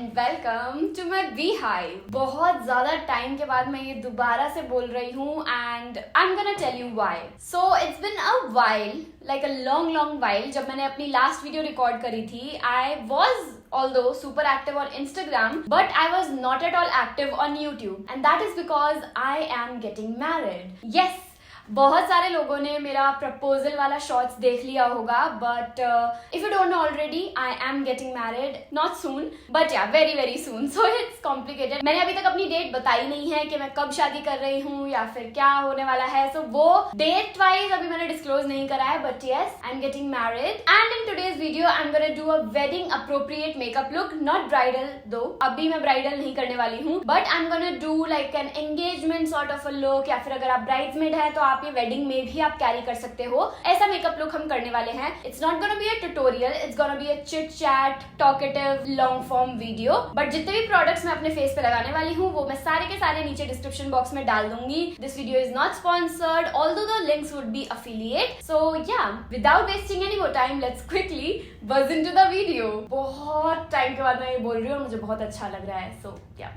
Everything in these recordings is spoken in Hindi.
Welcome to my beehive. बहुत ज्यादा टाइम के बाद मैं ये दोबारा से बोल रही हूँ and I am gonna tell you why. So it's been a while, like a long while. जब मैंने अपनी लास्ट वीडियो रिकॉर्ड करी थी, I was although super active on Instagram, but I was not at all active on YouTube, and that is because I am getting married. Yes, बहुत सारे लोगों ने मेरा प्रपोजल वाला शॉर्ट्स देख लिया होगा, but if you don't know already, I am getting married, not soon but yeah very soon, so it's complicated. मैंने अभी तक अपनी डेट बताई नहीं है कि मैं कब शादी कर रही हूँ या फिर क्या होने वाला है, सो वो डेट वाइज अभी मैंने डिस्क्लोज नहीं करा है, but yes, I am getting married and in today's video I am gonna do a wedding appropriate makeup look, not bridal दो, अभी मैं ब्राइडल नहीं करने वाली हूँ, but I am gonna do like an engagement sort of a look, या फिर अगर आप ब्राइड्समेड है तो आप ये वेडिंग में भी आप कैरी कर सकते हो। ऐसा मेकअप लुक हम करने वाले हैं। It's not gonna be a tutorial, it's gonna be a chit chat talkative long form video, but जितने भी प्रोडक्ट्स मैं अपने फेस पे लगाने वाली हूँ वो मैं सारे के सारे नीचे डिस्क्रिप्शन बॉक्स में डाल दूंगी। This video is not sponsored, although the links would be affiliate. So yeah, without wasting any more time, let's quickly buzz into the video. बहुत टाइम के बाद मैं ये बोल रही हूँ और मुझे बहुत अच्छा लग रहा है।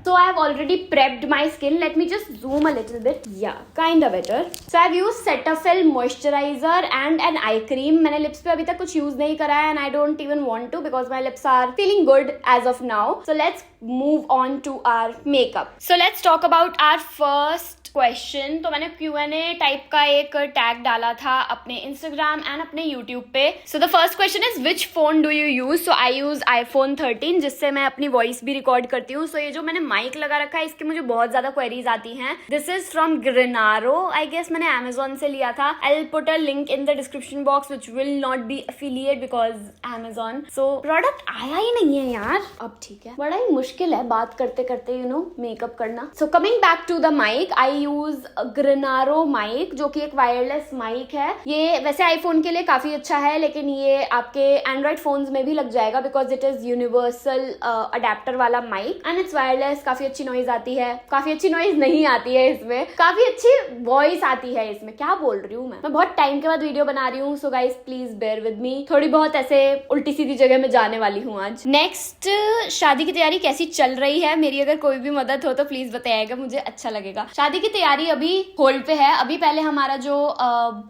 So I have already prepped my skin. Let me just zoom a little bit. Yeah, kind of better. So I have used Cetaphil moisturizer and an eye cream. मैंने लिप्स पे अभी तक कुछ यूज नहीं करा है and I don't even want to because my lips are feeling good as of now. So let's move on to our makeup. So let's talk about our first question. तो मैंने Q&A टाइप का एक टैग डाला था अपने Instagram एंड अपने YouTube पे। So the first question is which phone do you use? So I use iPhone 13, जिससे मैं अपनी वॉइस भी रिकॉर्ड करती हूँ। सो ये जो मैंने माइक लगा रखा है, इसकी मुझे बहुत ज्यादा क्वेरीज आती हैं। This is from Granaro, I guess मैंने Amazon से लिया था। I will put a link in the description box which will not be affiliate because Amazon। So product आया ही नहीं है यार, अब ठीक है। बड़ा ही मुश्किल है बात करते करते यू नो मेकअप करना। So coming back to the mic, I use Granaro mic, जो कि एक वायरलेस माइक है। ये वैसे आईफोन के लिए काफी अच्छा है, लेकिन ये आपके एंड्रॉइड फोन्स में भी लग जाएगा because it is universal adapter वाला माइक एंड इट्स वायरलेस। काफी अच्छी नॉइज आती है, काफी अच्छी नॉइज नहीं आती है इसमें, काफी अच्छी वॉइस आती है इसमें। क्या बोल रही हूँ मैं बहुत टाइम के बाद वीडियो बना रही हूँ, so guys please bear with me. थोड़ी बहुत ऐसे उल्टी सीधी जगह में जाने वाली हूँ आज। नेक्स्ट, शादी की तैयारी कैसी चल रही है? मेरी अगर कोई भी मदद हो तो प्लीज बताइएगा, मुझे अच्छा लगेगा। शादी की तैयारी अभी होल्ड पे है। अभी पहले हमारा जो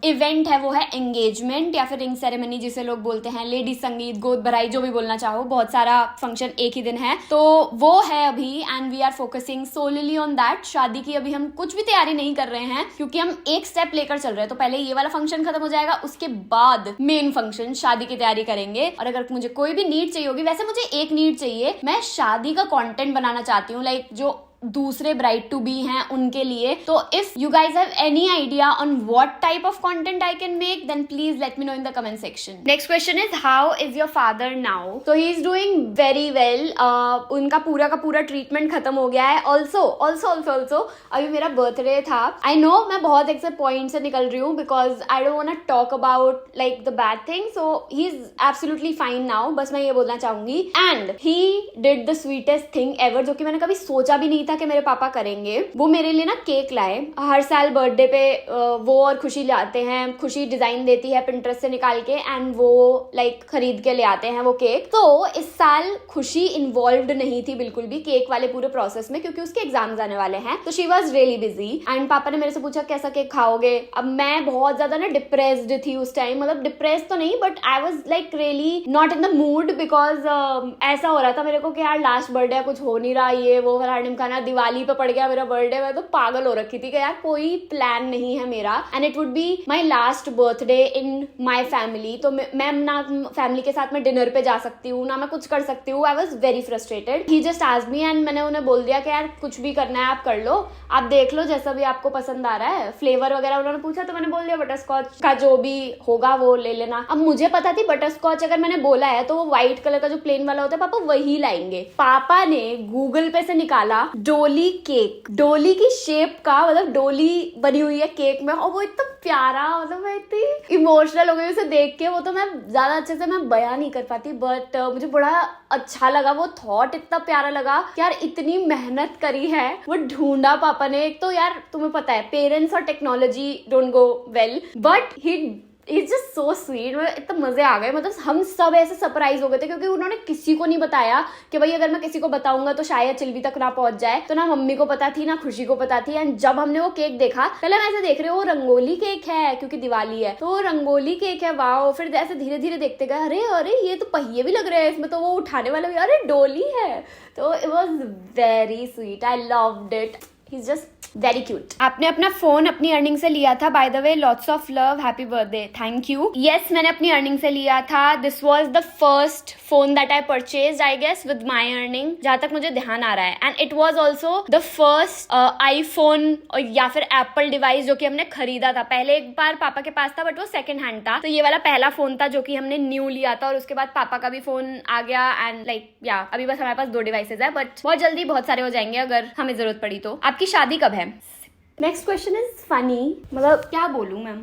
इवेंट है वो है एंगेजमेंट या फिर रिंग सेरेमनी, जिसे लोग बोलते हैं, लेडी संगीत, गोद भराई, जो भी बोलना चाहो। बहुत सारा फंक्शन एक ही दिन है, तो वो है अभी and we are focusing solely on that. शादी की अभी हम कुछ भी तैयारी नहीं कर रहे हैं क्योंकि हम एक स्टेप लेकर चल रहे हैं। तो पहले ये वाला फंक्शन खत्म हो जाएगा, उसके बाद मेन फंक्शन शादी की तैयारी करेंगे। और अगर मुझे कोई भी नीड चाहिए होगी, वैसे मुझे एक नीड चाहिए, मैं शादी का कंटेंट बनाना चाहती हूँ, लाइक जो दूसरे ब्राइड टू बी हैं उनके लिए। तो if you guys have any idea on what type of content I can make, then please let me know in the comment section. Next question is how is your father now? तो he is doing very well. उनका पूरा का पूरा ट्रीटमेंट खत्म हो गया है। ऑल्सो अभी मेरा बर्थडे था। आई नो मैं बहुत एक से पॉइंट से निकल रही हूँ because I don't want to talk about like the bad thing, so he is absolutely fine now. बस मैं ये बोलना चाहूंगी and he did the sweetest thing ever, जो कि मैंने कभी सोचा भी नहीं था कि मेरे पापा करेंगे। वो मेरे लिए ना केक लाए। हर साल बर्थडे पे वो और खुशी लाते हैं। खुशी डिजाइन देती है पिंटरेस्ट से निकाल के एंड वो लाइक खरीद के ले आते हैं वो केक। तो इस साल खुशी इन्वॉल्व्ड नहीं थी बिल्कुल भी केक वाले पूरे प्रोसेस में, क्योंकि उसके एग्जाम्स आने वाले हैं। तो she was really busy and पापा ने मेरे से पूछा कैसा केक खाओगे। अब मैं बहुत ज्यादा ना डिप्रेस्ड थी उस टाइम, मतलब डिप्रेस्ड तो नहीं but I was like really not in the mood because ऐसा हो रहा था मेरे को कि यार लास्ट बर्थडे कुछ हो नहीं रहा, ये वो फलाना ढिमकाना, दिवाली पे पड़ गया मेरा बर्थडे। मैं तो पागल हो रखी थी कि यार कोई प्लान नहीं है मेरा and it would be my last birthday in my family. तो मैं ना फैमिली के साथ में डिनर पे जा सकती हूँ, ना मैं कुछ कर सकती हूँ। आई was very frustrated. He just asked me and मैंने उन्हें बोल दिया कि यार कुछ भी करना है आप कर लो, आप देख लो जैसा भी आपको पसंद आ रहा है। फ्लेवर वगैरह उन्होंने पूछा तो मैंने बोल दिया बटर स्कॉच का जो भी होगा वो ले लेना। अब मुझे पता थी बटर स्कॉच अगर मैंने बोला है तो वो व्हाइट कलर का जो प्लेन वाला होता है पापा वही लाएंगे। पापा ने गूगल पे से निकाला डोली केक, डोली की शेप का, मतलब डोली बनी हुई है केक में, और वो इतना प्यारा, मतलब मैं इतनी इमोशनल हो गई उसे देख के। वो तो मैं ज्यादा अच्छे से मैं बयां नहीं कर पाती बट मुझे बड़ा अच्छा लगा। वो थॉट इतना प्यारा लगा कि यार इतनी मेहनत करी है, वो ढूंढा पापा ने। एक तो यार तुम्हें पता है पेरेंट्स और technology don't go well, but he it's just so sweet, मतलब इतना मजे आ गए, मतलब हम सब ऐसे सरप्राइज हो गए थे क्योंकि उन्होंने किसी को नहीं बताया कि भाई अगर मैं किसी को बताऊंगा तो शायद चिल्वी तक ना पहुंच जाए। तो ना मम्मी को पता थी ना खुशी को पता थी। एंड जब हमने वो केक देखा, पहले हम ऐसे देख रहे हो वो रंगोली केक है क्योंकि दिवाली है, तो वो रंगोली केक है, वाओ। फिर ऐसे धीरे धीरे देखते गए, अरे अरे ये तो पहिए भी लग रहे हैं इसमें, तो वो उठाने वाला भी, अरे डोली है। तो it was very sweet, I loved it, he is just very cute. आपने अपना फोन अपनी अर्निंग से लिया था, by the way lots of love, happy birthday, thank you. Yes, मैंने अपनी अर्निंग से लिया था। This was the first phone that I purchased, I guess with my earning, जहां तक मुझे ध्यान आ रहा है। And it was also the first iPhone या फिर एप्पल डिवाइस जो कि हमने खरीदा था। पहले एक बार पापा के पास था बट वो सेकंड हैंड था, तो ये वाला पहला फोन था जो कि हमने न्यू लिया था। और उसके बाद पापा का भी फोन आ गया एंड लाइक या अभी बस हमारे पास 2 डिवाइसेस है, बट बहुत जल्दी बहुत सारे हो जाएंगे अगर हमें जरूरत पड़ी तो। आपकी शादी कब है? नेक्स्ट क्वेश्चन इज फनी, मतलब क्या बोलूं ma'am.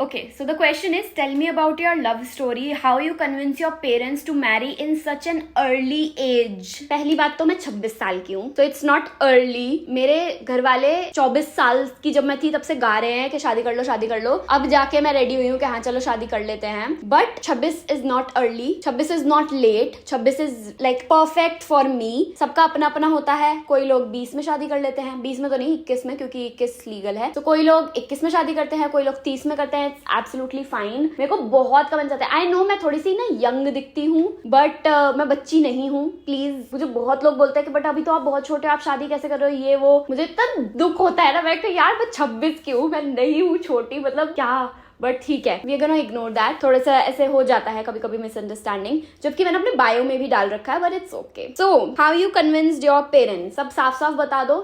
Okay, so the question is tell me about your love story, how you convince your parents to marry in such an early age. पहली बात तो मैं 26 साल की हूँ, तो इट्स नॉट अर्ली। मेरे घर वाले 24 साल की जब मैं थी तब से गा रहे हैं कि शादी कर लो शादी कर लो। अब जाके मैं रेडी हुई हूँ कि हाँ चलो शादी कर लेते हैं। But 26 is not early, 26 is not let, 26 is like perfect for me. सबका अपना अपना होता है, कोई लोग 20 में शादी कर लेते हैं, 20 में तो नहीं 21 में, क्योंकि 21 लीगल है। तो कोई लोग 21 में शादी करते हैं, कोई लोग 30 में करते हैं, इट्स एब्सोल्युटली फाइन। मेरे को बहुत कमेंट्स आते हैं, आई नो मैं थोड़ी सी ना यंग दिखती हूँ बट मैं बच्ची नहीं हूँ, प्लीज। मुझे बहुत लोग बोलते हैं कि बट अभी तो आप बहुत छोटे हो, आप शादी कैसे कर रहे हो, ये वो। मुझे इतना दुख होता है ना, मैं यार मैं 26 की हूँ, मैं नहीं हूँ छोटी, मतलब क्या। बट ठीक है, we are gonna ignore that. थोड़ा सा ऐसे हो जाता है कभी कभी मिसअंडरस्टैंडिंग, जबकि मैंने अपने बायो में भी डाल रखा है, but it's okay. So how you convinced your parents, सब साफ साफ बता दो।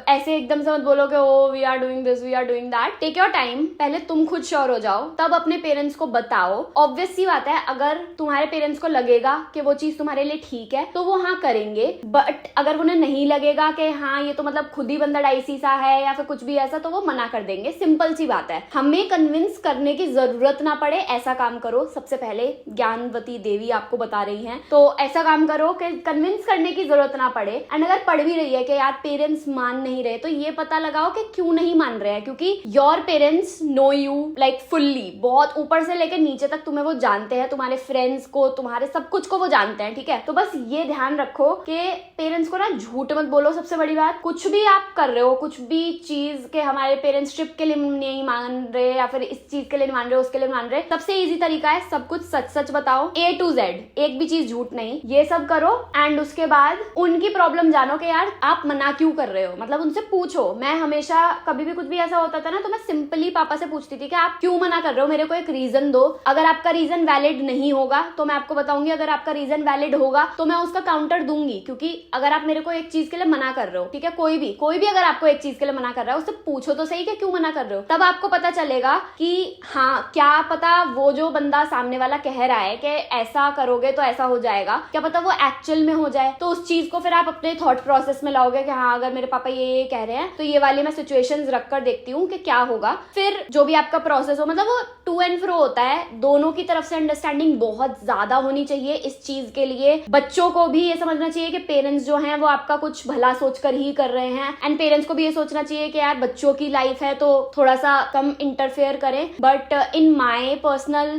ऐसे एकदम से मत बोलो कि oh we are doing this we are doing that. Take your time, पहले तुम खुद श्योर हो जाओ तब अपने पेरेंट्स को बताओ। ऑब्वियस सी बात है, अगर तुम्हारे पेरेंट्स को लगेगा कि वो चीज तुम्हारे लिए ठीक है तो वो हाँ करेंगे, बट अगर उन्हें नहीं लगेगा कि हाँ ये तो मतलब खुद ही बंदा डाइसी सा है या फिर कुछ भी ऐसा, तो वो मना कर देंगे। सिंपल सी बात है, हमें कन्विंस करने की जरूरत ना पड़े, ऐसा काम करो। सबसे पहले ज्ञानवती देवी आपको बता रही हैं, तो ऐसा काम करो कि कन्विंस करने की जरूरत ना पड़े। एंड अगर पड़ भी रही है कि यार पेरेंट्स मान नहीं रहे, तो ये पता लगाओ कि क्यों नहीं मान रहे हैं, क्योंकि your parents know you like fully, बहुत ऊपर से लेकर नीचे तक तुम्हें वो जानते हैं, तुम्हारे फ्रेंड्स को, तुम्हारे सब कुछ को वो जानते हैं, ठीक है। तो बस ये ध्यान रखो कि पेरेंट्स को ना झूठ मत बोलो। सबसे बड़ी बात, कुछ भी आप कर रहे हो, कुछ भी चीज के हमारे पेरेंट्स ट्रिप के लिए नहीं मान रहे या फिर इस चीज के लिए नहीं मान रहे, उसके लिए मान रहे, सबसे इजी तरीका है सब कुछ सच सच बताओ, A to Z, एक भी चीज झूठ नहीं। ये सब करो एंड उसके बाद उनकी प्रॉब्लम जानो कि यार आप मना क्यों कर रहे हो, मतलब उनसे पूछो। मैं हमेशा कभी भी कुछ भी ऐसा होता था ना, तो मैं सिंपली पापा से पूछती थी कि आप क्यों मना कर रहे हो, मेरे को एक रीजन दो। अगर आपका रीजन वैलिड नहीं होगा तो मैं आपको बताऊंगी, अगर आपका रीजन वैलिड होगा तो मैं उसका काउंटर दूंगी। क्योंकि अगर आप मेरे को एक चीज के लिए मना कर रहे हो, ठीक है, कोई भी अगर आपको एक चीज के लिए मना कर रहा है, उससे पूछो तो सही कि क्यों मना कर रहे हो, तब आपको पता चलेगा कि हाँ क्या पता वो जो बंदा सामने वाला कह रहा है कि ऐसा करोगे तो ऐसा हो जाएगा, क्या पता वो एक्चुअल में हो जाए। तो उस चीज को फिर आप अपने थॉट प्रोसेस में लाओगे कि हाँ अगर मेरे पापा ये कह रहे हैं तो ये वाली मैं सिचुएशंस रख कर देखती हूँ कि क्या होगा। फिर जो भी आपका प्रोसेस हो, मतलब वो टू एंड फ्रो होता है, दोनों की तरफ से अंडरस्टैंडिंग बहुत ज्यादा होनी चाहिए इस चीज के लिए। बच्चों को भी ये समझना चाहिए कि पेरेंट्स जो हैं वो आपका कुछ भला सोचकर ही कर रहे हैं, एंड पेरेंट्स को भी ये सोचना चाहिए कि यार बच्चों की लाइफ है तो थोड़ा सा कम इंटरफेयर करें। But in my personal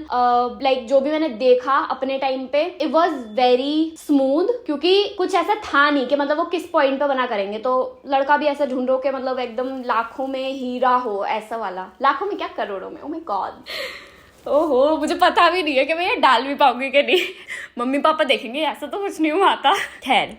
like जो भी मैंने देखा अपने टाइम पे, इट वॉज वेरी स्मूथ, क्योंकि कुछ ऐसा था नहीं कि मतलब वो किस पॉइंट पे बना करेंगे। तो लड़का भी ऐसा ढूंढो कि मतलब एकदम लाखों में हीरा हो, ऐसा वाला। लाखों में क्या, करोड़ों में। ओह माय गॉड, ओहो मुझे पता भी नहीं है कि मैं ये डाल भी पाऊंगी कि नहीं। मम्मी पापा देखेंगे, ऐसा तो कुछ नहीं हुआ था। खैर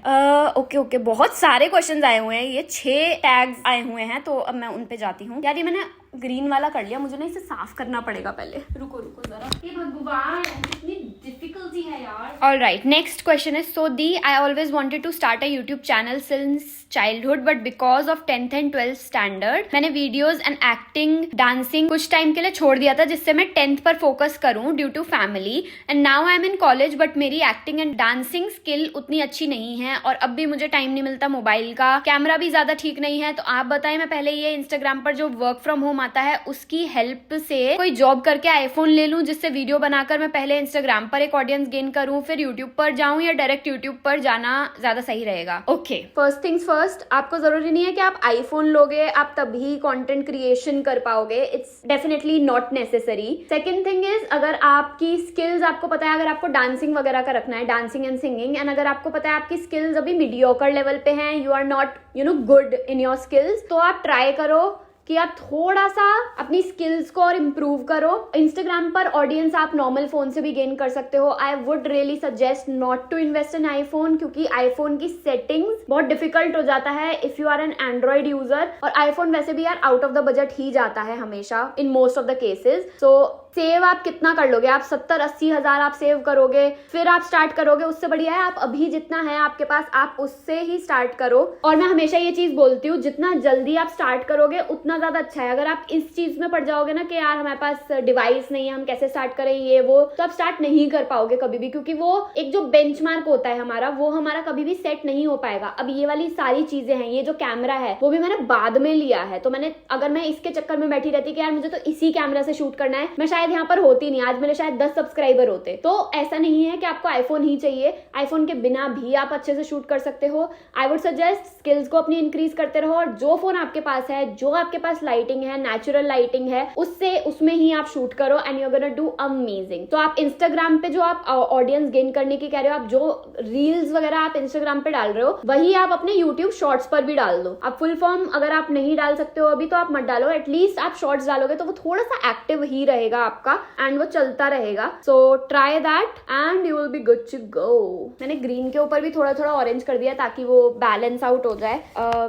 ओके, बहुत सारे क्वेश्चंस आए हुए हैं, ये 6 टैग्स आए हुए हैं, तो अब मैं उन पे जाती हूँ। यार ये मैंने ग्रीन वाला कर लिया, मुझे ना इसे साफ करना पड़ेगा पहले। रुको जरा, ये भगवान कितनी डिफिकल्टी है यार। Alright, next question is, so the I always wanted to start a YouTube channel since childhood, but because of 10th and 12th standard मैंने वीडियोज एंड एक्टिंग डांसिंग कुछ टाइम के लिए छोड़ दिया था, जिससे मैं 10th पर फोकस करूं due to family. And now I am in college, but मेरी एक्टिंग एंड डांसिंग स्किल उतनी अच्छी नहीं है और अब भी मुझे टाइम नहीं मिलता, मोबाइल का कैमरा भी ज्यादा ठीक नहीं है। तो आप बताएं, मैं पहले ये इंस्टाग्राम पर जो वर्क फ्रॉम होम आता है उसकी हेल्प से कोई जॉब करके आईफोन ले लूं, जिससे वीडियो बनाकर मैं पहले इंस्टाग्राम पर एक ऑडियंस गेन करूं, फिर यूट्यूब पर जाऊं, या डायरेक्ट यूट्यूब पर जाना ज्यादा सही रहेगा? ओके, फर्स्ट थिंग्स फर्स्ट, आपको जरूरी नहीं है कि आप आईफोन लोगे आप तभी कंटेंट क्रिएशन कर पाओगे. It's definitely not necessary. Second thing is, अगर आपकी स्किल्स, आपको पता है अगर आपको डांसिंग वगैरह का रखना है, डांसिंग एंड सिंगिंग, एंड अगर आपको पता है आपकी स्किल्स अभी मीडियोकर लेवल पे हैं, you are not good in your skills, तो आप ट्राई करो कि आप थोड़ा सा अपनी स्किल्स को और इम्प्रूव करो. इंस्टाग्राम पर ऑडियंस आप नॉर्मल फोन से भी गेन कर सकते हो. I would really suggest not to invest in iPhone, क्योंकि आईफोन की सेटिंग्स बहुत डिफिकल्ट हो जाता है if you are an android user, और आईफोन वैसे भी यार आउट ऑफ द बजट ही जाता है हमेशा in most of the cases. So save आप कितना कर लोगे? आप 70-80 हजार आप सेव करोगे, फिर आप स्टार्ट करोगे, उससे बढ़िया है आप अभी जितना है आपके पास आप उससे ही स्टार्ट करो. और मैं हमेशा ये चीज बोलती हूँ, जितना जल्दी आप स्टार्ट करोगे उतना ज्यादा अच्छा है. अगर आप इस चीज में पड़ जाओगे ना कि यार हमारे पास डिवाइस नहीं है, हम कैसे स्टार्ट करें ये वो, तो आप स्टार्ट नहीं कर पाओगे कभी भी, क्योंकि वो एक जो बेंचमार्क होता है हमारा, वो हमारा कभी भी सेट नहीं हो पाएगा. अब ये वाली सारी चीजें हैं, ये जो कैमरा है वो भी मैंने बाद में लिया है, तो मैंने अगर मैं इसके चक्कर में बैठी रहती कि यार मुझे तो इसी कैमरा से शूट करना है, मैं शायद यहाँ पर होती नहीं, आज मेरे शायद 10 सब्सक्राइबर होते. तो ऐसा नहीं है कि आपको आईफोन ही चाहिए, आईफोन के बिना भी आप अच्छे से शूट कर सकते हो. आई वुड सजेस्ट स्किल्स को अपनी इंक्रीज करते रहो, और जो फोन आपके पास है, जो आपके पास लाइटिंग है, नेचुरल लाइटिंग है, उसमें ही आप शूट करो and you are gonna do amazing. तो आप इंस्टाग्राम पे जो आप ऑडियंस गेन करने की कह रहे हो, आप जो रील्स वगैरह आप इंस्टाग्राम पे डाल रहे हो, वही आप अपने यूट्यूब शॉर्ट्स पर भी डाल दो. आप फुल फॉर्म अगर आप नहीं डाल सकते हो अभी, तो आप मत डालो, एटलीस्ट आप शॉर्ट्स डालोगे तो वो थोड़ा सा एक्टिव ही रहेगा आपका एंड वो चलता रहेगा. So try that and you will be good to go. मैंने ग्रीन के ऊपर भी थोड़ा थोड़ा ऑरेंज कर दिया ताकि वो बैलेंस आउट हो जाए.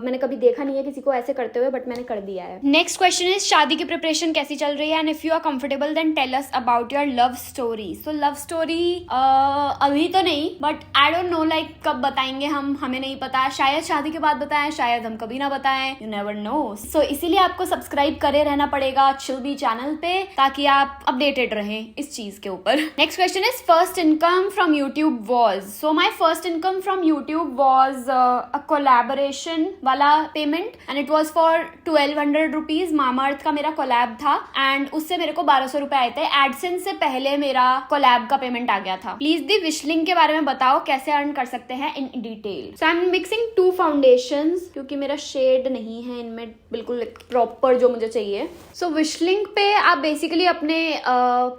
मैंने कभी देखा नहीं है किसी को ऐसे करते हुए, बट मैंने कर दिया है. नेक्स्ट क्वेश्चन इज, शादी की प्रिपरेशन कैसी चल रही है, and if you are comfortable then tell us about your love story. So love story अभी तो नहीं, but I don't know like कब बताएंगे हम, हमें नहीं पता. शायद शादी के बाद बताएं, शायद हम कभी ना बताएं, यू नेवर नो. सो इसीलिए आपको सब्सक्राइब करे रहना पड़ेगा चिलबी चैनल पे, ताकि आप अपडेटेड रहें इस चीज के ऊपर. Next question is, first income from YouTube was. So my first income from YouTube was a collaboration वाला payment, and it was for 1200 rupees. Mamaearth का मेरा कोलैब था एंड उससे मेरे को 1200 रुपए आए थे. एडसेंस से पहले मेरा कोलैब का पेमेंट आ गया था. प्लीज दी विशलिंग के बारे में बताओ, कैसे अर्न कर सकते हैं in detail. So I am mixing 2 foundations, क्योंकि मेरा शेड नहीं है इनमें बिल्कुल प्रॉपर जो मुझे चाहिए. सो विशलिंग पे आप बेसिकली अपने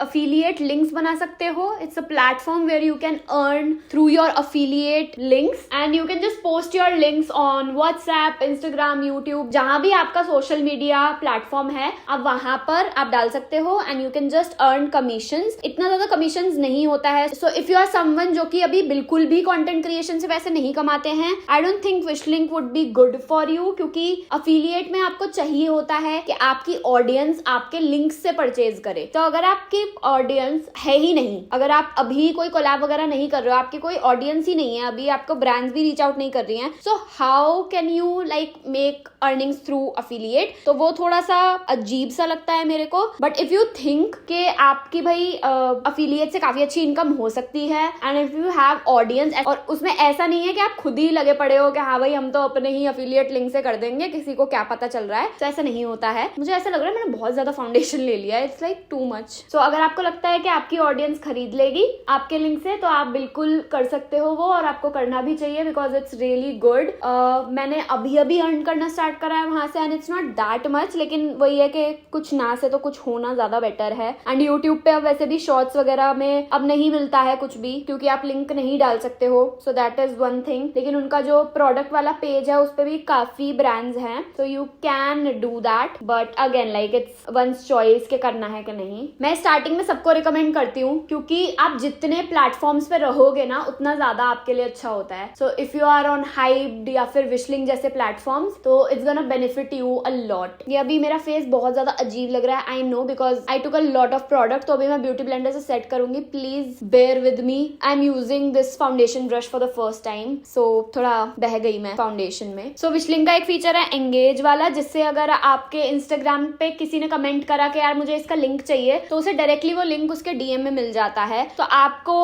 अफिलिएट लिंक्स बना सकते हो. It's a platform where you can earn through your affiliate links, and you can just post your links on WhatsApp, Instagram, YouTube, जहां भी आपका सोशल मीडिया प्लेटफॉर्म है, आप वहां पर आप डाल सकते हो and you can just earn commissions. इतना ज्यादा कमीशंस नहीं होता है. So if you are someone जो कि अभी बिल्कुल भी कंटेंट क्रिएशन से वैसे नहीं कमाते हैं, I don't think Wishlink would be good for you, क्योंकि अफिलिएट में आपको चाहिए होता है कि आपकी ऑडियंस आपके लिंक से परचेज करे. तो अगर आपकी ऑडियंस है ही नहीं, अगर आप अभी कोई कोलैब वगैरह नहीं कर रहे हो, आपकी कोई ऑडियंस ही नहीं है, अभी आपको ब्रांड्स भी रीच आउट नहीं कर रही हैं, so how can you like make earnings through affiliate. तो वो थोड़ा सा अजीब सा लगता है मेरे को. बट इफ यू थिंक कि आपकी भाई अफिलिएट से काफी अच्छी इनकम हो सकती है, and if you have audience, और उसमें ऐसा नहीं है कि आप खुद ही लगे पड़े हो कि हाँ भाई हम तो अपने ही अफिलिएट लिंक से कर देंगे, किसी को क्या पता चल रहा है, तो ऐसा नहीं होता है. मुझे ऐसा लग रहा है मैंने बहुत ज्यादा फाउंडेशन ले लिया है, इट्स लाइक टू मच. सो अगर आपको लगता है कि आपकी ऑडियंस खरीद लेगी आपके लिंक से, तो आप बिल्कुल कर सकते हो वो, और आपको करना भी चाहिए बिकॉज इट्स रियली गुड. मैंने अभी अभी अर्न करना स्टार्ट करा है वहां से, and it's not that much, लेकिन वही है कि कुछ ना से तो कुछ होना ज्यादा बेटर है. एंड यूट्यूब पे अब वैसे भी शॉर्ट्स वगैरह में अब नहीं मिलता है कुछ भी, क्योंकि आप लिंक नहीं डाल सकते हो. So that is one thing. लेकिन उनका जो प्रोडक्ट वाला पेज है उस पे भी काफी ब्रांड्स हैं, so you can do that, but again like it's one's choice के करना है कि नहीं. मैं स्टार्टिंग में सबको रिकमेंड करती हूँ, क्योंकि आप जितने प्लेटफॉर्म्स पे रहोगे ना उतना ज्यादा आपके लिए अच्छा होता है. So if you are on hyped या फिर विशलिंग जैसे प्लेटफॉर्म्स, तो it's gonna benefit you a lot. ये अभी मेरा फेस बहुत ज्यादा अजीब लग रहा है, I know, because I took a lot of product. तो अभी मैं ब्यूटी ब्लेंडर से सेट करूंगी. Please bear with me, I am using this foundation brush for the first time, so थोड़ा बह गई मैं फाउंडेशन में. सो विशलिंग का एक फीचर है एंगेज वाला, जिससे अगर आपके इंस्टाग्राम पे किसी ने कमेंट करा कि यार मुझे इसका लिंक चाहिए, तो उसे डायरेक्टली वो लिंक उसके डीएम में मिल जाता है. तो आपको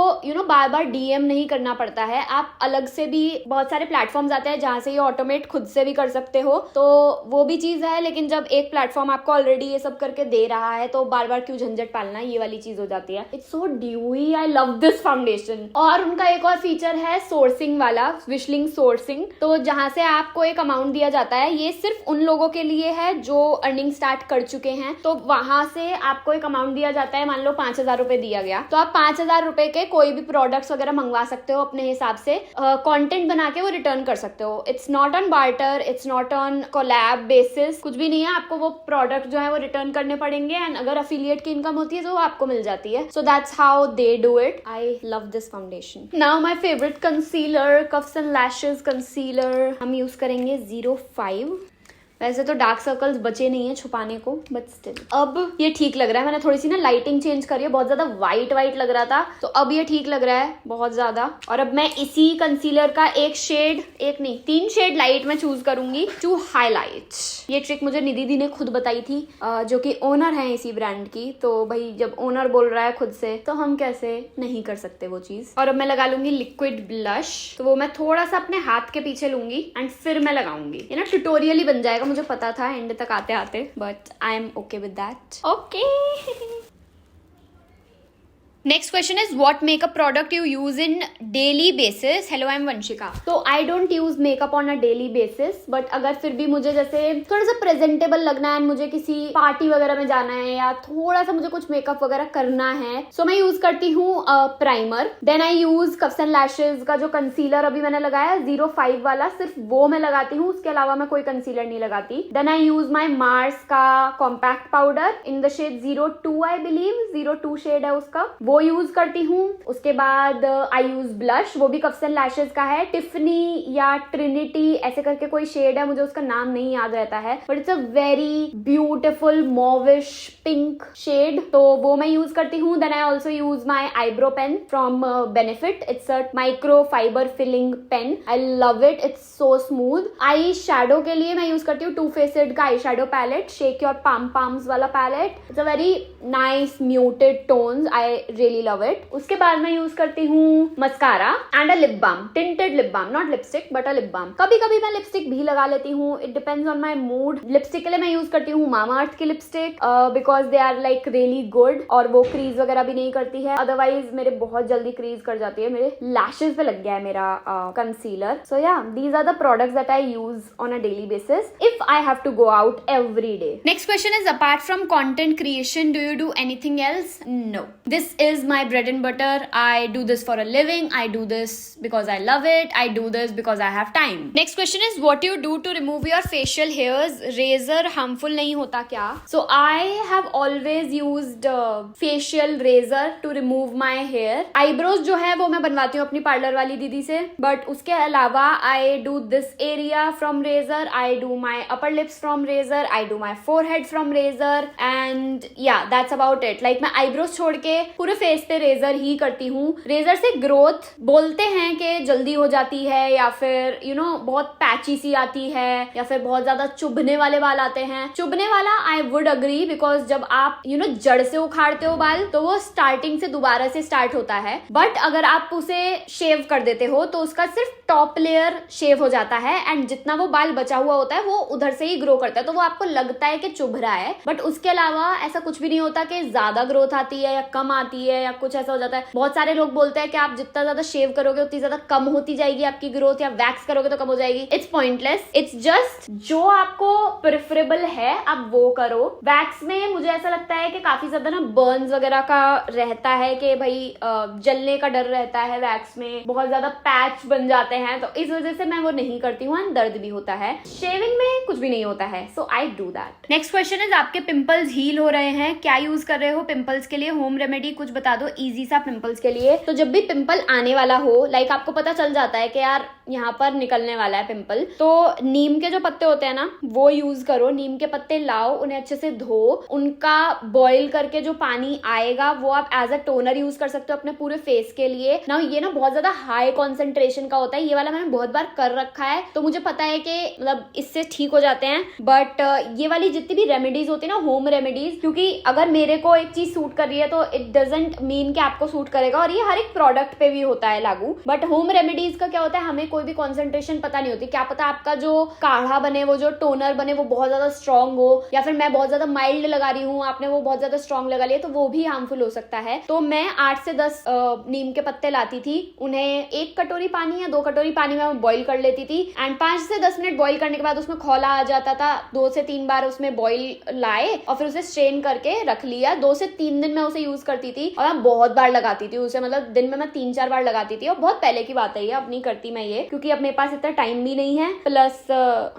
बार बार डीएम नहीं करना पड़ता है. आप अलग से भी बहुत सारे प्लेटफॉर्म्स आते हैं जहां से ये ऑटोमेट खुद से भी कर सकते हो, तो वो भी चीज है. है, लेकिन जब एक प्लेटफॉर्म आपको ऑलरेडी ये सब करके दे रहा है तो बार बार क्यों झंझट पालना, ये वाली चीज हो जाती है। It's so dewy, I love this foundation. और उनका एक और फीचर है सोर्सिंग वाला, विशलिंग सोर्सिंग। तो जहां से आपको एक अमाउंट दिया जाता है, ये सिर्फ उन लोगों के लिए है जो अर्निंग स्टार्ट कर चुके हैं। तो वहां से आपको एक अमाउंट दिया जाता है, मान लो 5,000 रुपए दिया गया, तो आप 5,000 रुपए के कोई भी प्रोडक्ट्स वगैरह मंगवा सकते हो अपने हिसाब से, कंटेंट बना के वो रिटर्न कर सकते हो। It's not on barter, it's not on collab basis, कुछ भी नहीं है। आपको वो प्रोडक्ट जो है वो रिटर्न करने पड़ेंगे, एंड अगर अफिलिएट की इनकम होती है तो वो आपको मिल जाती है। So that's how they do it. I love this foundation. Now my favourite concealer, coughs and lashes concealer. हम यूज करेंगे 05। वैसे तो डार्क सर्कल्स बचे नहीं है छुपाने को, बट स्टिल अब ये ठीक लग रहा है। मैंने थोड़ी सी ना लाइटिंग चेंज करी है, बहुत ज्यादा व्हाइट व्हाइट लग रहा था, तो अब ये ठीक लग रहा है बहुत ज्यादा। और अब मैं इसी कंसीलर का एक शेड, एक नहीं 3 शेड लाइट में चूज करूंगी टू हाईलाइट। ये ट्रिक मुझे निधि दी ने खुद बताई थी, जो कि ओनर है इसी ब्रांड की। तो भाई जब ओनर बोल रहा है खुद से, तो हम कैसे नहीं कर सकते वो चीज। और अब मैं लगा लूंगी लिक्विड ब्लश, तो वो मैं थोड़ा सा अपने हाथ के पीछे लूंगी एंड फिर मैं लगाऊंगी। ये ना ट्यूटोरियल ही बन जाएगा, मुझे पता था एंड तक आते आते, but I am okay with that. Okay. Next question is what makeup product you use in daily basis? Hello, I am Vanshika. तो I don't use makeup on a daily basis, but अगर फिर भी मुझे जैसे थोड़ा सा प्रेजेंटेबल लगना है, मुझे किसी पार्टी वगैरह में जाना है या थोड़ा सा मुझे कुछ मेकअप वगैरह करना है, सो मैं यूज करती हूँ primer. Then I use cuffs and lashes का जो कंसीलर अभी मैंने लगाया 05 वाला, सिर्फ वो मैं लगाती हूँ, उसके अलावा मैं कोई कंसीलर नहीं लगाती। Then I use my Mars का compact powder in the shade 02, I believe 02 shade है उसका, वो यूज करती हूँ। उसके बाद आई यूज ब्लश, वो भी कफ्स एंड लैशेज का है, टिफनी या ट्रिनिटी ऐसे करके कोई शेड है, मुझे उसका नाम नहीं याद रहता है, but it's a very beautiful mauvish pink shade, तो वो मैं यूज करती हूँ। Then I also use my eyebrow pen from Benefit, it's a micro fiber filling pen, I love it, it's so smooth. Eye shadow के लिए मैं यूज करती हूँ टू फेसेड का eye shadow palette, shake your palms वाला palette. It's a very nice muted tones, I really love it. उसके बाद मैं यूज करती हूँ mascara and a lip balm, tinted lip balm, not lipstick but a lip balm. कभी कभी मैं लिपस्टिक भी लगा लेती हूँ, it depends on my mood. Lipstick के लिए मैं यूज करती हूँ मामा अर्थ की lipstick, because they are like really good, और वो क्रीज वगैरह भी नहीं करती है, अदरवाइज मेरे बहुत जल्दी क्रीज कर जाती है। मेरे लैशेज पे लग गया है मेरा concealer. So yeah, these are the products that I use on a daily basis if I have to go out every day. Next question is apart from content creation, do you do anything else? No, this is my bread and butter. I do this for a living. I do this because I love it. I do this because I have time. Next question is what you do to remove your facial hairs? Razor harmful नहीं होता क्या? So I have always used facial razor to remove my hair. Eyebrows जो है वो मैं बनवाती हूँ अपनी पार्लर वाली दीदी से, but उसके अलावा I do this area from razor. I do my upper lips from razor. I do my forehead from razor. And yeah, that's about it. Like मैं eyebrows छोड़ के पूरे फेस पे रेजर ही करती हूँ। रेजर से ग्रोथ बोलते हैं कि जल्दी हो जाती है, या फिर बहुत पैची सी आती है, या फिर बहुत ज्यादा चुभने वाले बाल आते हैं। चुभने वाला आई वुड अग्री, बिकॉज जब आप जड़ से उखाड़ते हो बाल तो वो स्टार्टिंग से दोबारा से स्टार्ट होता है, बट अगर आप उसे शेव कर देते हो तो उसका सिर्फ टॉप लेयर शेव हो जाता है, एंड जितना वो बाल बचा हुआ होता है वो उधर से ही ग्रो करता है, तो वो आपको लगता है कि चुभ रहा है, बट उसके अलावा ऐसा कुछ भी नहीं होता कि ज्यादा ग्रोथ आती है या कम आती है या कुछ ऐसा हो जाता है। बहुत सारे लोग बोलते हैं कि आप जितना ज्यादा शेव करोगे उतनी ज्यादा कम होती जाएगी आपकी ग्रोथ, या वैक्स करोगे तो कम हो जाएगी। इट्स पॉइंटलेस, इट्स जस्ट जो आपको प्रेफरेबल है आप वो करो। वैक्स में मुझे ऐसा लगता है कि काफी ज्यादा ना बर्न्स वगैरह का रहता है कि भाई जलने का डर रहता है, वैक्स में बहुत ज्यादा पैच बन जाते हैं, तो इस वजह से मैं वो नहीं करती हूँ, एंड दर्द भी होता है। शेविंग में कुछ भी नहीं होता है, so I do that. Next question is आपके पिंपल्स हील हो रहे हैं, क्या यूज कर रहे हो पिंपल्स के लिए? होम रेमेडी कुछ बता दो इजी सा पिंपल्स के लिए। तो जब भी पिंपल आने वाला हो, लाइक आपको पता चल जाता है कि यार यहाँ पर निकलने वाला है पिंपल, तो नीम के जो पत्ते होते हैं ना वो यूज करो। नीम के पत्ते लाओ, उन्हें अच्छे से धो, उनका बॉईल करके जो पानी आएगा वो आप एज अ टोनर यूज कर सकते हो अपने पूरे फेस के लिए ना। ये ना बहुत ज्यादा हाई कॉन्सेंट्रेशन का होता है, ये वाला मैंने बहुत बार कर रखा है, तो मुझे पता है कि मतलब इससे ठीक हो जाते हैं। बट ये वाली जितनी भी रेमेडीज होती है ना, होम रेमेडीज, क्योंकि अगर मेरे को एक चीज सूट कर रही है तो इट डजंट 100% मीन के आपको सूट करेगा, और ये हर एक प्रोडक्ट पे भी होता है लागू। बट होम रेमेडीज का क्या होता है, हमें कोई भी कॉन्सेंट्रेशन पता नहीं होती, क्या पता आपका जो काढ़ा बने, वो जो टोनर बने वो बहुत ज्यादा स्ट्रॉन्ग हो, या फिर मैं बहुत ज्यादा माइल्ड लगा रही हूँ, आपने वो बहुत ज्यादा स्ट्रॉन्ग लगा लिया, तो वो भी हार्मफुल हो सकता है। तो मैं 8 से 10 नीम के पत्ते लाती थी, उन्हें 1 कटोरी पानी या 2 कटोरी पानी में बॉईल कर लेती थी, एंड 5 से 10 मिनट बॉईल करने के बाद उसमें खौला आ जाता था। 2 से 3 बार उसमें बॉईल लाए और फिर उसे स्ट्रेन करके रख लिया। 2 से 3 दिन मैं उसे यूज करती थी, और मैं बहुत बार लगाती थी उसे, मतलब दिन में मैं 3-4 बार लगाती थी। और बहुत पहले की बात है ये, अब नहीं करती मैं ये, क्योंकि अब मेरे पास इतना टाइम भी नहीं है, प्लस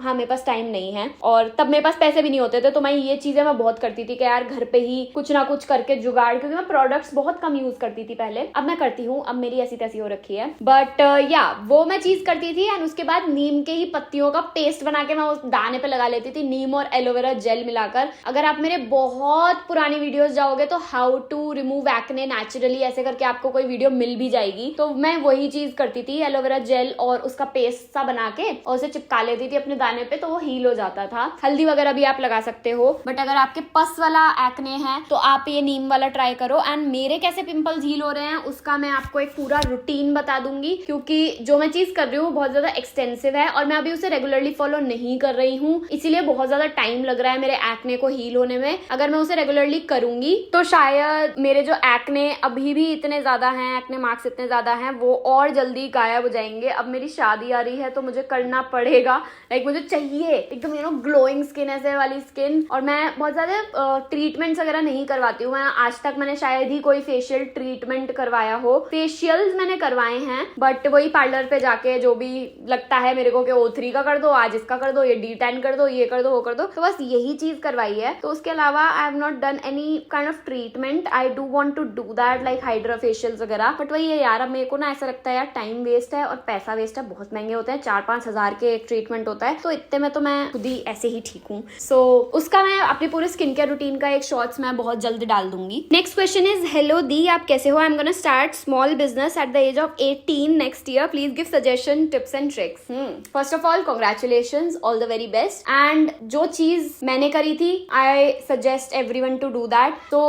हाँ मेरे पास टाइम नहीं है, और तब मेरे पास पैसे भी नहीं होते थे। तो मैं ये चीजें मैं बहुत करती थी कि यार घर पे ही कुछ ना कुछ करके जुगाड़, क्योंकि मैं प्रोडक्ट्स बहुत कम यूज करती थी पहले, अब मैं करती हूँ, अब मेरी ऐसी तैसी हो रखी है। बट या वो मैं चीज करती थी, एंड उसके बाद नीम के ही पत्तियों का पेस्ट बना के मैं उस दाने पे लगा लेती थी, नीम और एलोवेरा जेल मिलाकर। अगर आप मेरे बहुत पुरानी वीडियोस जाओगे तो how to remove acne naturally ऐसे करके आपको कोई वीडियो मिल भी जाएगी, तो मैं वही चीज करती थी, एलोवेरा जेल और उसका पेस्ट सा बना के और उसे चिपका लेती थी अपने दाने पे, तो वो हील हो जाता था। हल्दी वगैरह भी आप लगा सकते हो, बट अगर आपके पस वाला एक्ने है तो आप ये नीम वाला ट्राई करो। एंड मेरे कैसे पिंपल्स हील हो रहे हैं उसका मैं आपको एक पूरा रूटीन बता दूंगी, क्योंकि जो मैं चीज कर रही हूँ बहुत ज्यादा एक्सटेंसिव है और मैं अभी उसे रेगुलरली फॉलो नहीं कर रही हूँ, इसीलिए बहुत ज्यादा टाइम लग रहा है मेरे एक्ने को हील होने में। अगर मैं उसे रेगुलरली करूंगी तो शायद मेरे जो एक्ने अभी भी इतने ज्यादा हैं, एक्ने मार्क्स इतने ज्यादा हैं, वो और जल्दी गायब हो जाएंगे। अब मेरी शादी आ रही है तो मुझे करना पड़ेगा, लाइक मुझे चाहिए एकदम ग्लोइंग स्किन, ऐसे वाली स्किन। और मैं बहुत ज्यादा ट्रीटमेंट्स वगैरह नहीं करवाती हूँ, मैं आज तक मैंने शायद ही कोई फेशियल ट्रीटमेंट करवाया हो। फेशियल्स मैंने करवाए हैं, बट वही पार्लर पे जाके जो भी लगता है मेरे को कि O3 का कर दो, आज इसका कर दो, ये D10 कर दो, ये कर दो, वो कर दो, तो बस यही चीज करवाई है। तो उसके अलावा I have not done any kind of treatment. I do want to do that, like hydra facials वगैरह, बट वही है यार, अब मेरे को ना ऐसा लगता है यार टाइम वेस्ट है और पैसा वेस्ट है, बहुत महंगे होते हैं, 4-5 हजार के एक ट्रीटमेंट होता है, तो इतने में तो मैं खुद ही ऐसे ही ठीक हूँ। सो उसका मैं अपनी पूरे स्किन केयर रूटीन का एक शॉर्ट्स मैं बहुत जल्द डाल दूंगी। नेक्स्ट क्वेश्चन इज, हेलो दी, आप कैसे हो? I am gonna start small business at the age of 18 next year, please give suggestion, tips and tricks. First of all congratulations, all the very best. And जो चीज मैंने करी थी, I suggest everyone to do that. तो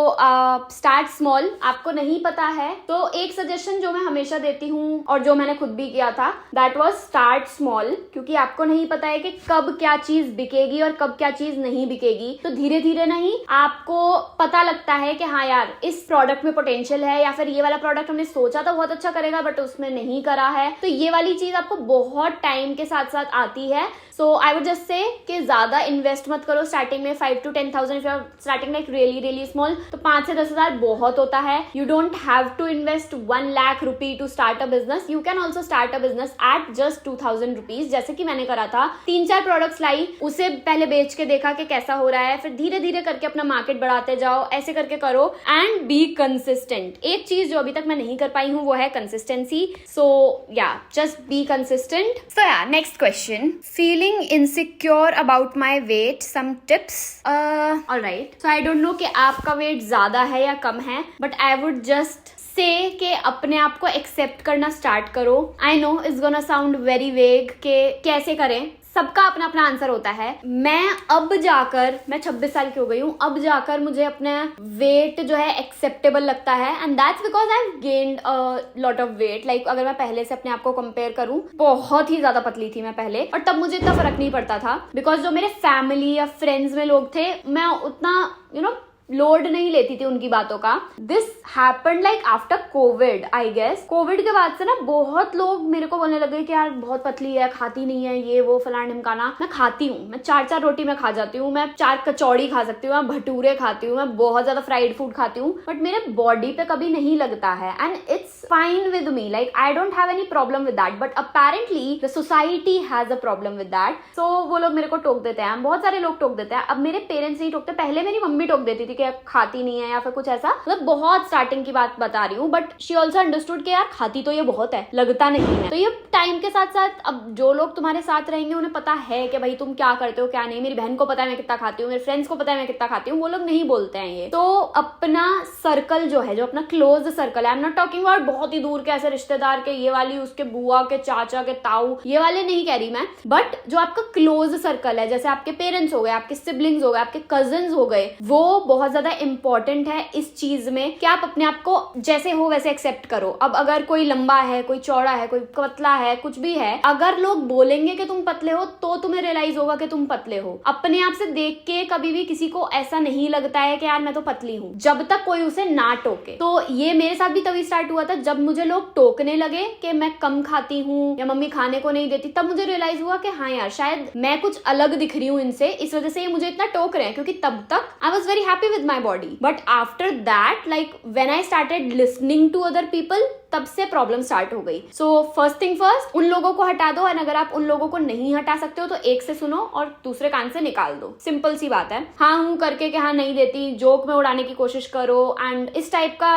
स्टार्ट स्मॉल। आपको नहीं पता है तो एक सजेशन जो मैं हमेशा देती हूँ और जो मैंने खुद भी किया था, दैट वाज स्टार्ट स्मॉल, क्योंकि आपको नहीं पता है कि कब क्या चीज बिकेगी और कब क्या चीज नहीं बिकेगी। तो धीरे धीरे नहीं, आपको पता लगता है कि हाँ यार इस प्रोडक्ट में पोटेंशियल है, या फिर ये वाला प्रोडक्ट हमने सोचा था बहुत अच्छा करेगा बट उसमें नहीं करा है, तो ये वाली चीज आपको बहुत टाइम के साथ साथ आती है। So I would just say कि ज्यादा इन्वेस्ट मत करो स्टार्टिंग में, 5 to 10,000 if you are starting like really small, तो 5 से 10 हजार बहुत होता है। You don't have to invest 1 lakh rupee to start a business, you can also start a business at just 2,000 rupees, जैसे कि मैंने करा था। 3-4 प्रोडक्ट्स लाई, उसे पहले बेच के देखा कि कैसा हो रहा है, फिर धीरे धीरे करके अपना मार्केट बढ़ाते जाओ, ऐसे करके करो एंड बी कंसिस्टेंट। एक चीज जो अभी तक मैं नहीं कर पाई हूँ वो है कंसिस्टेंसी। सो या just be consistent. So yeah next question, feeling insecure about my weight, some tips? Alright, so I don't know कि आपका वेट ज्यादा है या कम है, but I would just से कि अपने आप को एक्सेप्ट करना स्टार्ट करो। I know it's gonna sound very vague कि कैसे करें, सबका अपना अपना आंसर होता है। मैं 26 साल की हो गई हूँ, अब जाकर मुझे अपना वेट जो है एक्सेप्टेबल लगता है, and that's because I have gained a lot of weight. Like अगर मैं पहले से अपने आप को कंपेयर करूँ, बहुत ही ज्यादा पतली थी मैं पहले, और तब मुझे इतना फर्क नहीं पड़ता था, बिकॉज जो मेरे फैमिली या फ्रेंड्स में लोग थे, मैं उतना लोड नहीं लेती थी उनकी बातों का। This happened like after covid, I guess. Covid के बाद से ना बहुत लोग मेरे को बोलने लगे कि यार बहुत पतली है, खाती नहीं है, ये वो फलाना ढिमकाना। मैं खाती हूँ, मैं 4-4 रोटी मैं खा जाती हूँ, मैं 4 कचौड़ी खा सकती हूँ, मैं भटूरे खाती हूँ, मैं बहुत ज्यादा फ्राइड फूड खाती हूँ, बट मेरे बॉडी पे कभी नहीं लगता है, and it's fine with me, like I don't have any problem with that. But apparently the society has a problem with that. So वो लोग मेरे को टोक देते हैं, बहुत सारे लोग टोक देते हैं। अब मेरे पेरेंट्स नहीं टोकते, पहले मेरी मम्मी टोक देती थी कि खाती नहीं है या फिर कुछ ऐसा, मतलब बहुत स्टार्टिंग की बात बता रही हूँ, बट शी ऑल्सो अंडरस्टूड कि यार खाती तो ये बहुत है, लगता नहीं है। तो ये टाइम के साथ साथ, अब जो लोग तुम्हारे साथ रहेंगे उन्हें पता है कि भाई तुम क्या करते हो क्या नहीं। मेरी बहन को पता है मैं कितना खाती हूँ, मेरे फ्रेंड्स को पता है मैं कितना खाती हूँ, वो लोग नहीं बोलते हैं ये। तो अपना सर्कल जो है, जो अपना क्लोज सर्कल है, I am not talking about बहुत ही दूर के ऐसे रिश्तेदार के, ये वाली उसके बुआ के चाचा के ताऊ, ये वाले नहीं कह रही मैं, बट जो आपका क्लोज सर्कल है, जैसे आपके पेरेंट्स हो गए, आपके सिबलिंग्स हो गए, आपके कजिन्स हो गए, वो बहुत बहुत ज्यादा इंपॉर्टेंट है इस चीज में कि आप अपने आप को जैसे हो वैसे एक्सेप्ट करो। अब अगर कोई लंबा है, कोई चौड़ा है, कोई पतला है, कुछ भी है, अगर लोग बोलेंगे कि तुम पतले हो तो तुम्हें रियलाइज होगा कि तुम पतले हो। अपने आप से देख के कभी भी किसी को ऐसा नहीं लगता है कि यार मैं तो पतली हूँ, जब तक कोई उसे ना टोके। तो ये मेरे साथ भी तभी स्टार्ट हुआ था जब मुझे लोग टोकने लगे कि मैं कम खाती हूँ या मम्मी खाने को नहीं देती, तब मुझे रियलाइज हुआ कि हाँ यार शायद मैं कुछ अलग दिख रही हूँ इनसे, इस वजह से ये मुझे इतना टोक रहे हैं। क्योंकि तब तक I was very happy with my body, but after that like when I started listening to other people, तब से प्रॉब्लम स्टार्ट हो गई। सो फर्स्ट थिंग फर्स्ट, उन लोगों को हटा दो, और अगर आप उन लोगों को नहीं हटा सकते हो तो एक से सुनो और दूसरे कान से निकाल दो। सिंपल सी बात है। हाँ हूं करके कि हाँ नहीं देती, जोक में उड़ाने की कोशिश करो एंड इस टाइप का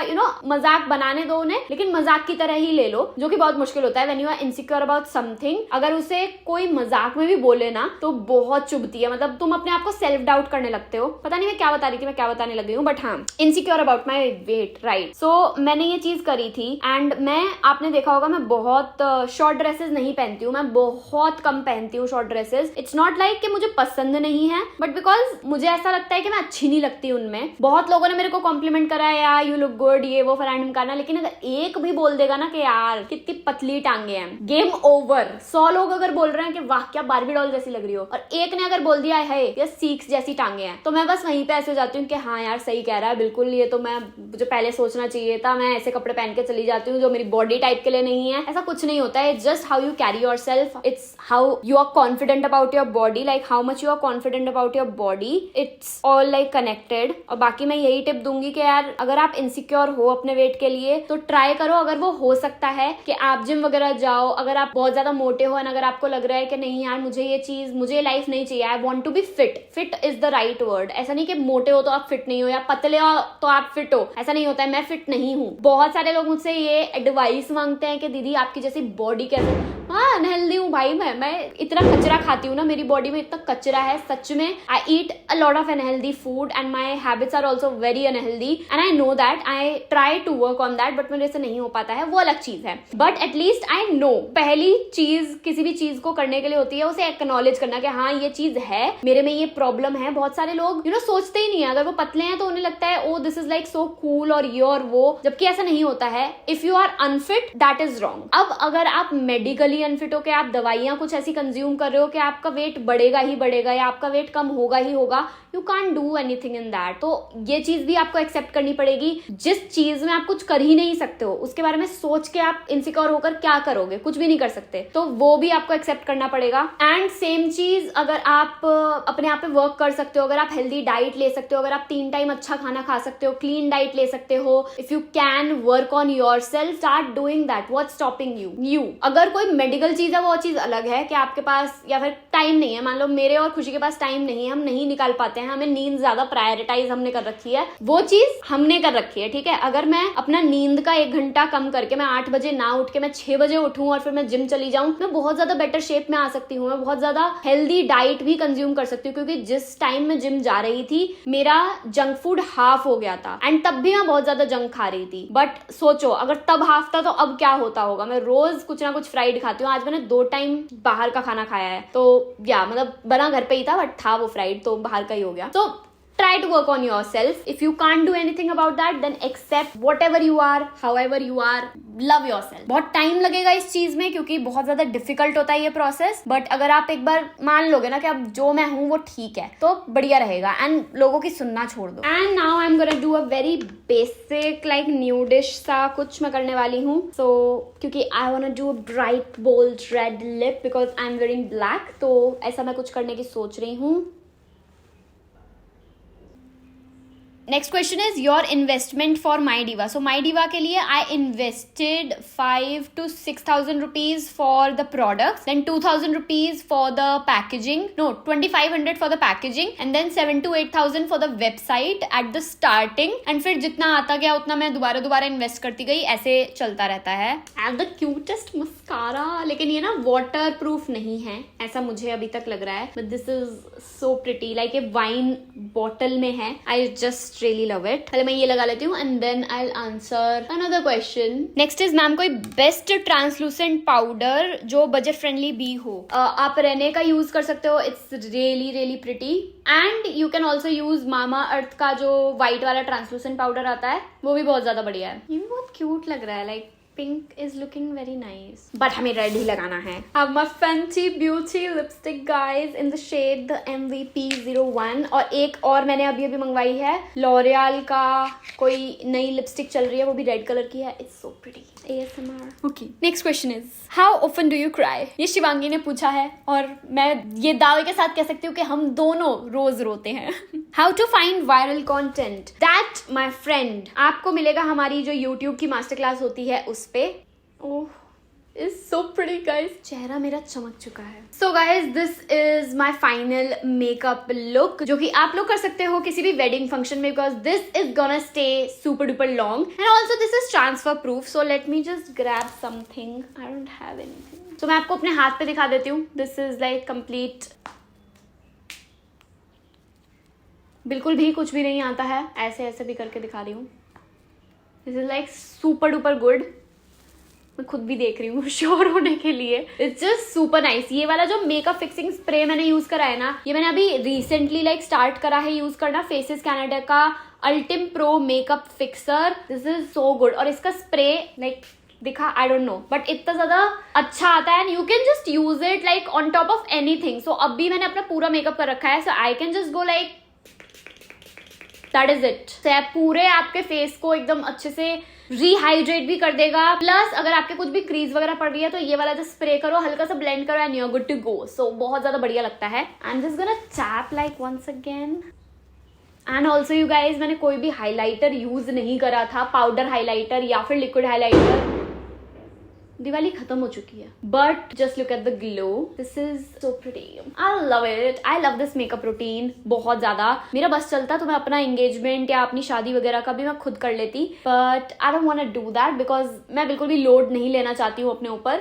मजाक बनाने दो उन्हें, लेकिन मजाक की तरह ही ले लो, जो कि बहुत मुश्किल होता है। When you are insecure about something, अगर उसे कोई मजाक में भी बोले ना तो बहुत चुभती है। मतलब तुम अपने आप को सेल्फ डाउट करने लगते हो। पता नहीं मैं क्या बता रही थी, मैं क्या बताने लगी हूँ, बट हाँ, insecure about my weight, right. So मैंने ये चीज करी थी एंड मैं, आपने देखा होगा मैं बहुत शॉर्ट ड्रेसेस नहीं पहनती हूँ, मैं बहुत कम पहनती हूँ short dresses. It's not like कि मुझे पसंद नहीं है, बट बिकॉज मुझे ऐसा लगता है कि मैं अच्छी नहीं लगती उनमें। बहुत लोगों ने मेरे को कॉम्प्लीमेंट करा है, यार यू लुक गुड, ये वो फलाना ढिमकाना, लेकिन अगर एक भी बोल देगा ना कि यार कितनी पतली टांगे हैं, गेम ओवर। 100 लोग अगर बोल रहे हैं कि वाह क्या बारबी डॉल जैसी लग रही हो, और एक ने अगर बोल दिया है ये सीक्स जैसी टांगे हैं, तो मैं बस वहीं पे ऐसे हो जाती हूँ कि हाँ यार सही कह रहा है बिल्कुल, ये तो मैं मुझे पहले सोचना चाहिए था, मैं ऐसे कपड़े पहन के चली जाती हूँ जो मेरी बॉडी टाइप के लिए नहीं है। ऐसा कुछ नहीं होता है, it's just how you carry yourself, it's how you are confident about your body, like how much you are confident about your body, it's all like connected. और बाकी मैं यही टिप दूंगी कि यार अगर आप इनसिक्योर हो अपने वेट के लिए तो ट्राई करो, अगर वो हो सकता है कि आप जिम वगैरह जाओ। अगर आप बहुत ज्यादा मोटे हो और अगर आपको लग रहा है कि नहीं यार मुझे ये चीज, मुझे लाइफ नहीं चाहिए, I want to be fit, fit is the right word. ऐसा नहीं कि मोटे हो तो आप फिट नहीं हो या पतले हो तो आप फिट हो, ऐसा नहीं होता है। मैं फिट नहीं हूँ। बहुत सारे लोग मुझसे ये एडवाइस मांगते हैं कि दीदी आपकी जैसी बॉडी कैसे। हाँ अनहेल्दी हूँ भाई, मैं इतना कचरा खाती हूँ ना, मेरी बॉडी में इतना कचरा है सच में। I eat a lot of unhealthy food and my habits are also very unhealthy and I know that, I try to work on that, but मेरे से नहीं हो पाता है, वो अलग चीज है। बट एटलीस्ट आई नो, पहली चीज किसी भी चीज को करने के लिए होती है उसे एक्नॉलेज करना कि हाँ ये चीज है, मेरे में ये प्रॉब्लम है। बहुत सारे लोग सोचते ही नहीं है, अगर वो पतले हैं तो उन्हें लगता है oh this is like so cool और ये और वो, जबकि ऐसा नहीं होता है। If you are unfit that is wrong. अब अगर आप मेडिकली अनफिट हो के आप दवाइयां कुछ ऐसी कंज्यूम कर रहे हो कि आपका वेट बढ़ेगा ही बढ़ेगा या आपका वेट कम होगा ही होगा, you can't do anything in that. तो ये चीज भी आपको एक्सेप्ट करनी पड़ेगी। जिस चीज में आप कुछ कर ही नहीं सकते हो उसके बारे में सोच के आप इनसिक्योर होकर क्या करोगे, कुछ भी नहीं कर सकते, तो वो भी आपको एक्सेप्ट करना पड़ेगा। एंड सेम चीज अगर आप अपने आप पे वर्क कर सकते हो, अगर आप हेल्दी डाइट ले सकते हो, अगर आप 3 टाइम अच्छा खाना खा सकते हो, क्लीन डाइट ले सकते हो, if you can work on your self, start doing that. What's stopping you? अगर कोई मेडिकल चीज है वो चीज अलग है कि आपके पास या फिर टाइम नहीं है। मान लो मेरे और खुशी के पास टाइम नहीं है, हम नहीं निकाल पाते हैं, हमें नींद ज्यादा प्रायोरिटाइज हमने कर रखी है, वो चीज हमने कर रखी है, ठीक है। अगर मैं अपना नींद का 1 घंटा कम करके मैं 8 बजे ना उठ के मैं 6 बजे उठूं और फिर मैं जिम चली जाऊं, मैं बहुत ज्यादा बेटर शेप में आ सकती हूँ, मैं बहुत ज्यादा हेल्दी डाइट भी कंज्यूम कर सकती हूँ। क्योंकि जिस टाइम में जिम जा रही थी मेरा जंक फूड हाफ हो गया था एंड तब भी मैं बहुत ज्यादा जंक खा रही थी। बट सोचो अगर तब हाफ था तो अब क्या होता होगा। मैं रोज कुछ ना कुछ फ्राइड खाती हूँ, आज मैंने 2 टाइम बाहर का खाना खाया है, तो या मतलब बना घर पे ही था बट था वो फ्राइड, तो बाहर का ही हो गया। तो try to work on yourself. If you can't do anything about that, then accept whatever you are, however you are, love yourself. बहुत टाइम लगेगा इस चीज में क्योंकि बहुत ज्यादा डिफिकल्ट होता है ये प्रोसेस, बट अगर आप एक बार मान लोगे ना कि अब जो मैं हूँ वो ठीक है तो बढ़िया रहेगा एंड लोगों की सुनना छोड़ दो। And now I am gonna do a very basic like nudish सा कुछ मैं करने वाली हूँ। सो क्योंकि I want to do a bright bold red lip because I am wearing black, तो ऐसा मैं कुछ करने की सोच रही हूँ। Next question is your investment for my diva. So my diva के लिए I invested 5,000 to 6,000 rupees for the products, then 2,000 rupees for the packaging, no 2,500 for the packaging and then 7,000 to 8,000 for the website at the starting. एंड फिर जितना आता गया उतना मैं दोबारा इन्वेस्ट करती गई, ऐसे चलता रहता है। एंड द क्यूटेस्ट मस्कारा, लेकिन ये ना वाटर प्रूफ नहीं है ऐसा मुझे अभी तक लग रहा है, but this is so pretty, like a wine bottle में है। I just just really love it. पहले मैं ये लगा लेती हूँ and then I will answer another question. Next is ma'am कोई बेस्ट ट्रांसलूसेंट पाउडर जो बजट फ्रेंडली भी हो। आप रेने का यूज कर सकते हो, it's really really pretty. And you can also use Mamaearth का जो व्हाइट वाला ट्रांसलूसेंट पाउडर आता है, वो भी बहुत ज्यादा बढ़िया है। ये भी बहुत क्यूट लग रहा है, like pink is looking very nice, but हमें रेड ही लगाना है। अब my fancy beauty lipstick guys in the shade the MVP01। और एक और मैंने अभी अभी मंगवाई है, लॉरियल का कोई नई लिपस्टिक चल रही है, वो भी रेड कलर की है। It's so pretty. ASMR। Okay, next question is how often do you cry. ये शिवांगी ने पूछा है और मैं ये दावे के साथ कह सकती हूँ कि हम दोनों रोज रोते हैं। How to find viral content, that my friend आपको मिलेगा हमारी जो यूट्यूब की मास्टर क्लास होती है उस पे। Oh is so pretty guys, चेहरा मेरा चमक चुका है। So guys this is my final makeup look, जो कि आप लोग कर सकते हो किसी भी वेडिंग फंक्शन में, because this is gonna stay super duper long and also this is transfer proof. So let me just grab something, I don't have anything. तो मैं आपको अपने हाथ पे दिखा देती हूँ। दिस इज लाइक कंप्लीट, बिल्कुल भी कुछ भी नहीं आता है, ऐसे ऐसे भी करके दिखा रही हूँ। This is like super duper good. मैं खुद भी देख रही हूँ श्योर होने के लिए। It's just super nice. ये वाला जो मेकअप फिक्सिंग स्प्रे मैंने यूज करा है ना, ये मैंने अभी रिसेंटली लाइक स्टार्ट करा है यूज करना, फेसेस कैनेडा का Ultime pro makeup fixer. This is so good. और इसका स्प्रे लाइक दिखा, आई डोंट नो, बट इतना ज्यादा अच्छा आता है and you can just use it like on top of anything. So अब भी मैंने अपना पूरा मेकअप कर रखा है, so I can just go like that is it. तो पूरे आपके फेस को एकदम अच्छे से रिहाइड्रेट भी कर देगा, प्लस अगर आपके कुछ भी क्रीज वगैरह पड़ रही है तो ये वाला जो स्प्रे करो, हल्का सा ब्लेंड करो and you are good to go. So बहुत ज्यादा बढ़िया लगता है। I am just gonna tap like once again. And also you guys, मैंने कोई भी हाईलाइटर यूज नहीं करा था, पाउडर हाईलाइटर या फिर लिक्विड हाईलाइटर। दिवाली खत्म हो चुकी है, but just look at the glow. This is so pretty, I love it. I love this makeup routine बहुत ज्यादा। मेरा बस चलता तो मैं अपना एंगेजमेंट या अपनी शादी वगैरह का भी मैं खुद कर लेती, but I don't want to do that because मैं बिल्कुल भी लोड नहीं लेना चाहती हूँ अपने ऊपर।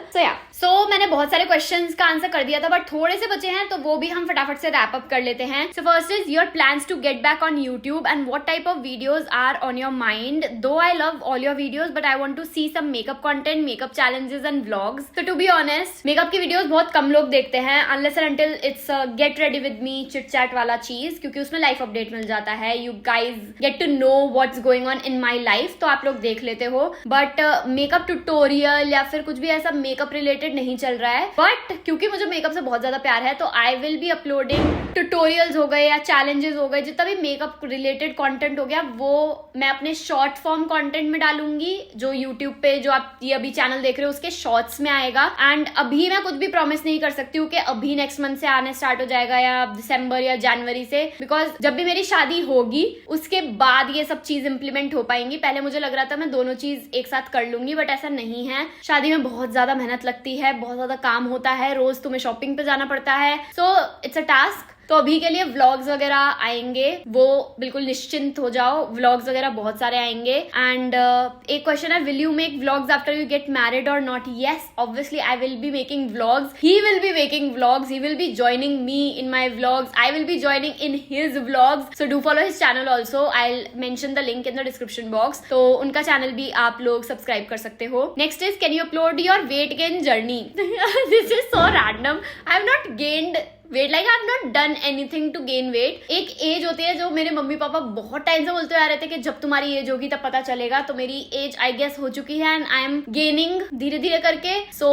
सो मैंने बहुत सारे क्वेश्चंस का आंसर कर दिया था, बट थोड़े से बचे हैं तो वो भी हम फटाफट से रैप अप कर लेते हैं। So first is your plans to get back on YouTube and what type of videos are on your mind. Though I love all your videos but I want to see some makeup content, makeup challenges and vlogs. तो टू बी ऑनेस्ट, मेकअप की वीडियोस बहुत कम लोग देखते हैं, unless and until it's get ready with me chit chat वाला चीज, क्योंकि उसमें लाइफ अपडेट मिल जाता है। You guys get to know what's going on in my life, तो आप लोग देख लेते हो। बट मेकअप ट्यूटोरियल या फिर कुछ भी ऐसा मेकअप रिलेटेड नहीं चल रहा है। बट क्योंकि मुझे मेकअप से बहुत ज्यादा प्यार है तो आई विल बी अपलोडिंग ट्यूटोरियल्स हो गए या चैलेंजेस हो गए, जितना भी मेकअप रिलेटेड कंटेंट हो गया वो मैं अपने शॉर्ट फॉर्म कंटेंट में डालूंगी, जो यूट्यूब पे जो आप ये अभी चैनल देख रहे हो उसके शॉर्ट्स में आएगा। एंड अभी मैं कुछ भी प्रॉमिस नहीं कर सकती हूँ कि अभी नेक्स्ट मंथ से आने स्टार्ट हो जाएगा या दिसंबर या जनवरी से, बिकॉज जब भी मेरी शादी होगी उसके बाद ये सब चीज इंप्लीमेंट हो पाएंगी। पहले मुझे लग रहा था मैं दोनों चीज एक साथ कर लूंगी, बट ऐसा नहीं है। शादी में बहुत ज्यादा मेहनत लगती है, बहुत ज्यादा काम होता है, रोज तुम्हें शॉपिंग पे जाना पड़ता है, सो इट्स अ टास्क। तो अभी के लिए व्लॉग्स वगैरह आएंगे, वो बिल्कुल निश्चिंत हो जाओ, व्लॉग्स वगैरह बहुत सारे आएंगे। एंड एक क्वेश्चन है, will you make vlogs after you get married or not? Yes, obviously I will be making vlogs, he will be making vlogs, he will be joining me in my vlogs, I will be joining in his vlogs. So do follow his channel also, I will mention the link in the description box, तो उनका चैनल भी आप लोग सब्सक्राइब कर सकते हो। Next is, can you upload your weight gain journey? This is so random, I have not gained weight, like I have not done anything to gain weight. एक एज होती है जो मेरे मम्मी पापा बहुत टाइम से बोलते आ रहे थे कि जब तुम्हारी एज होगी तब पता चलेगा, तो मेरी एज आई गेस हो चुकी है एंड आई एम गेनिंग धीरे धीरे करके। सो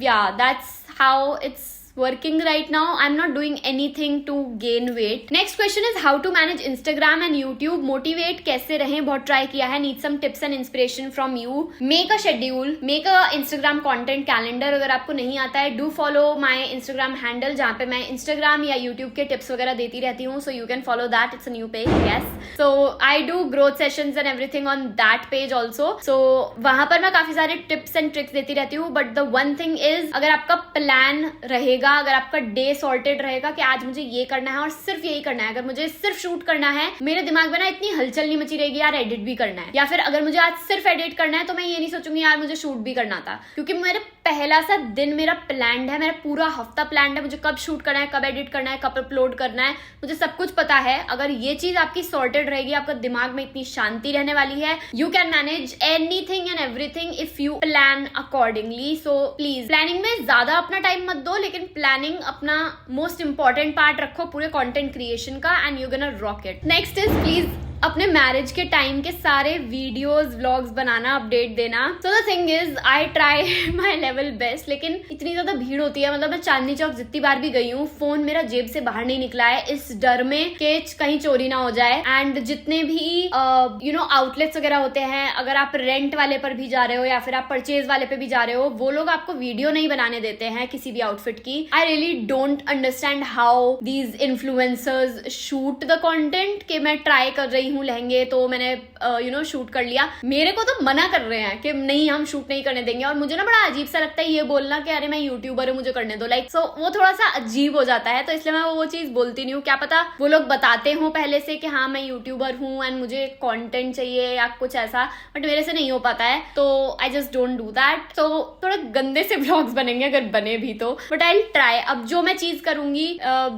या that's how it's working right now. I'm not doing anything to gain weight. Next question is how to manage Instagram and YouTube. Motivate कैसे रहें, बहुत ट्राई किया है, need some tips and inspiration from you. Make a schedule, make a Instagram content calendar. अगर आपको नहीं आता है, do follow my Instagram handle जहाँ पे मैं Instagram या YouTube के tips वगैरह देती रहती हूँ, so you can follow that. It's a new page, yes. So I do growth sessions and everything on that page also. So वहाँ पर मैं काफी सारे tips and tricks देती रहती हूँ. But the one thing is, अगर आपका plan रहेगा, अगर आपका डे सॉर्टेड रहेगा कि आज मुझे ये करना है और सिर्फ यही करना है, अगर मुझे सिर्फ शूट करना है, मेरे दिमाग में ना इतनी हलचल नहीं मची रहेगी यार एडिट भी करना है, या फिर अगर मुझे आज सिर्फ एडिट करना है तो मैं ये नहीं सोचूंगी यार मुझे शूट भी करना था, क्योंकि मेरे पहला सा दिन मेरा प्लान्ड है, मेरा पूरा हफ्ता प्लान्ड है, मुझे कब शूट करना है, कब एडिट करना है, कब अपलोड करना है, मुझे सब कुछ पता है। अगर ये चीज आपकी सॉर्टेड रहेगी, आपका दिमाग में इतनी शांति रहने वाली है, you can manage anything and everything if you plan accordingly. So please planning में ज्यादा अपना टाइम मत दो, लेकिन प्लानिंग अपना मोस्ट इंपॉर्टेंट पार्ट रखो पूरे कंटेंट क्रिएशन का, and you gonna rock it. Next is please अपने मैरिज के टाइम के सारे वीडियोस व्लॉग्स बनाना, अपडेट देना। So the thing is I try my level best, लेकिन इतनी ज्यादा भीड़ होती है। मतलब मैं चांदनी चौक जितनी बार भी गई हूँ, फोन मेरा जेब से बाहर नहीं निकला है इस डर में कि कहीं चोरी ना हो जाए। एंड जितने भी आउटलेट्स वगैरह होते हैं, अगर आप रेंट वाले पर भी जा रहे हो या फिर आप परचेज वाले पे भी जा रहे हो, वो लोग आपको वीडियो नहीं बनाने देते हैं किसी भी आउटफिट की। I really don't understand how these influencers shoot the content. कि मैं ट्राई कर रही हूँ लहंगे, तो मैंने शूट कर लिया। मेरे को तो मना कर रहे हैं कि नहीं, हम शूट नहीं करने देंगे। और मुझे ना बड़ा अजीब सा लगता है ये बोलना कि अरे मैं यूट्यूबर हूँ, मुझे करने दो। लाइक वो थोड़ा सा अजीब हो जाता है, तो इसलिए मैं वो चीज बोलती नहीं हूँ। क्या पता वो लोग बताते हो पहले से कि हाँ मैं यूट्यूबर हूँ एंड मुझे कंटेंट चाहिए या कुछ ऐसा, बट मेरे से नहीं हो पाता है, तो I just don't do that. तो थोड़ा गंदे से व्लॉग्स बनेंगे अगर बने भी तो, बट आई ट्राई। अब जो मैं चीज करूंगी,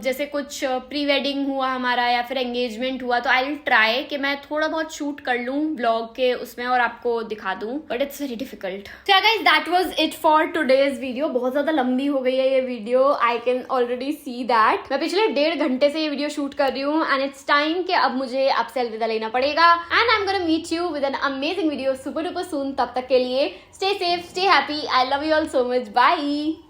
जैसे कुछ प्री वेडिंग हुआ हमारा या फिर एंगेजमेंट हुआ, तो आई ट्राई कि मैं थोड़ा बहुत शूट कर लूं ब्लॉग के उसमें और आपको दिखा दूं, but it's very difficult. So guys, that was it for today's video. बहुत ज्यादा लंबी हो गई है ये video, I can already see that. मैं पिछले 1.5 घंटे से ये वीडियो शूट कर रही हूँ एंड इट्स टाइम कि अब मुझे आपसे अलविदा लेना पड़ेगा। And I am gonna meet you with an amazing video super duper soon. तब तक के लिए stay safe, stay happy, I love you all so much, bye.